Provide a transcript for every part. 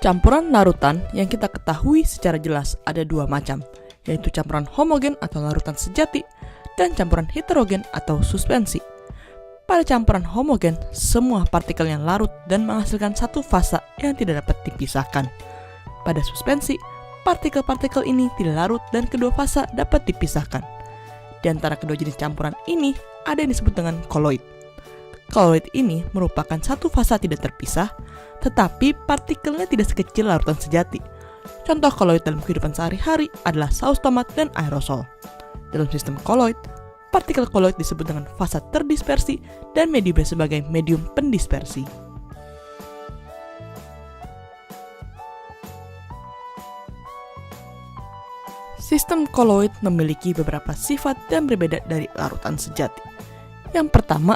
Campuran larutan yang kita ketahui secara jelas ada dua macam, yaitu campuran homogen atau larutan sejati dan campuran heterogen atau suspensi. Pada campuran homogen, semua partikel yang larut dan menghasilkan satu fasa yang tidak dapat dipisahkan. Pada suspensi, partikel-partikel ini tidak larut dan kedua fasa dapat dipisahkan. Di antara kedua jenis campuran ini, ada yang disebut dengan koloid. Koloid ini merupakan satu fasa tidak terpisah, tetapi partikelnya tidak sekecil larutan sejati. Contoh koloid dalam kehidupan sehari-hari adalah saus tomat dan aerosol. Dalam sistem koloid, partikel koloid disebut dengan fasa terdispersi dan mediumnya sebagai medium pendispersi. Sistem koloid memiliki beberapa sifat dan berbeda dari larutan sejati. Yang pertama,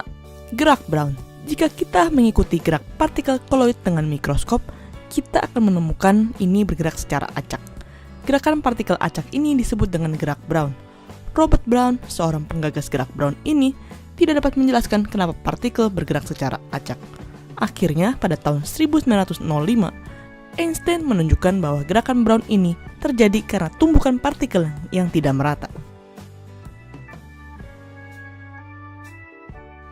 gerak Brown. Jika kita mengikuti gerak partikel koloid dengan mikroskop, kita akan menemukan ini bergerak secara acak. Gerakan partikel acak ini disebut dengan gerak Brown. Robert Brown, seorang penggagas gerak Brown ini, tidak dapat menjelaskan kenapa partikel bergerak secara acak. Akhirnya, pada tahun 1905, Einstein menunjukkan bahwa gerakan Brown ini terjadi karena tumbukan partikel yang tidak merata.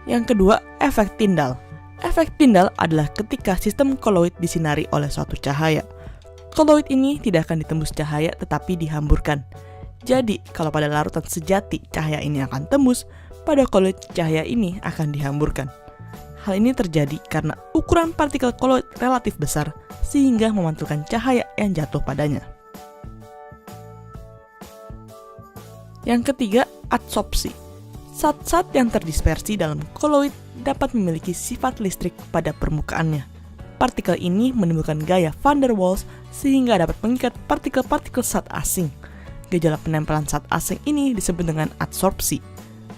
Yang kedua, efek Tyndall. Efek Tyndall adalah ketika sistem koloid disinari oleh suatu cahaya. Koloid ini tidak akan ditembus cahaya tetapi dihamburkan. Jadi, kalau pada larutan sejati cahaya ini akan tembus, pada koloid cahaya ini akan dihamburkan. Hal ini terjadi karena ukuran partikel koloid relatif besar sehingga memantulkan cahaya yang jatuh padanya. Yang ketiga, adsorpsi. Zat-zat yang terdispersi dalam koloid dapat memiliki sifat listrik pada permukaannya. Partikel ini menimbulkan gaya van der Waals sehingga dapat mengikat partikel-partikel zat asing. Gejala penempelan zat asing ini disebut dengan adsorpsi.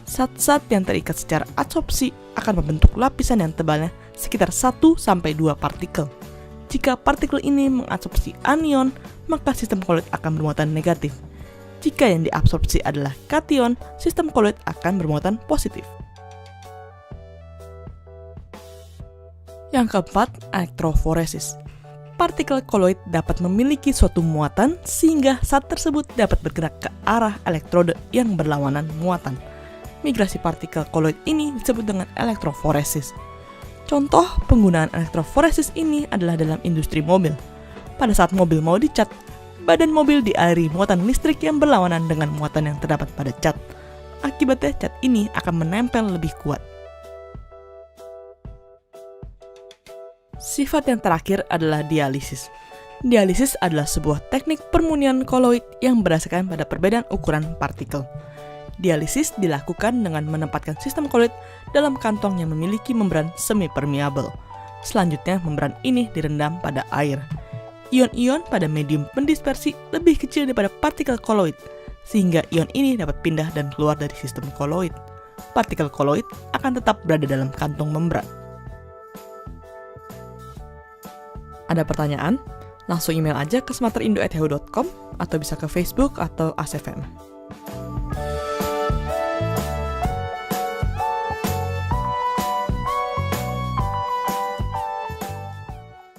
Zat-zat yang terikat secara adsorpsi akan membentuk lapisan yang tebalnya sekitar 1-2 partikel. Jika partikel ini mengadsorpsi anion, maka sistem koloid akan bermuatan negatif. Jika yang diabsorpsi adalah kation, sistem koloid akan bermuatan positif. Yang keempat, elektroforesis. Partikel koloid dapat memiliki suatu muatan sehingga zat tersebut dapat bergerak ke arah elektrode yang berlawanan muatan. Migrasi partikel koloid ini disebut dengan elektroforesis. Contoh penggunaan elektroforesis ini adalah dalam industri mobil. Pada saat mobil mau dicat, badan mobil dialiri muatan listrik yang berlawanan dengan muatan yang terdapat pada cat. Akibatnya cat ini akan menempel lebih kuat. Sifat yang terakhir adalah dialisis. Dialisis adalah sebuah teknik permurnian koloid yang berdasarkan pada perbedaan ukuran partikel. Dialisis dilakukan dengan menempatkan sistem koloid dalam kantong yang memiliki membran semi-permeabel. Selanjutnya, membran ini direndam pada air. Ion-ion pada medium pendispersi lebih kecil daripada partikel koloid, sehingga ion ini dapat pindah dan keluar dari sistem koloid. Partikel koloid akan tetap berada dalam kantong membran. Ada pertanyaan? Langsung email aja ke smarterindo@yahoo.com atau bisa ke Facebook atau ASFM.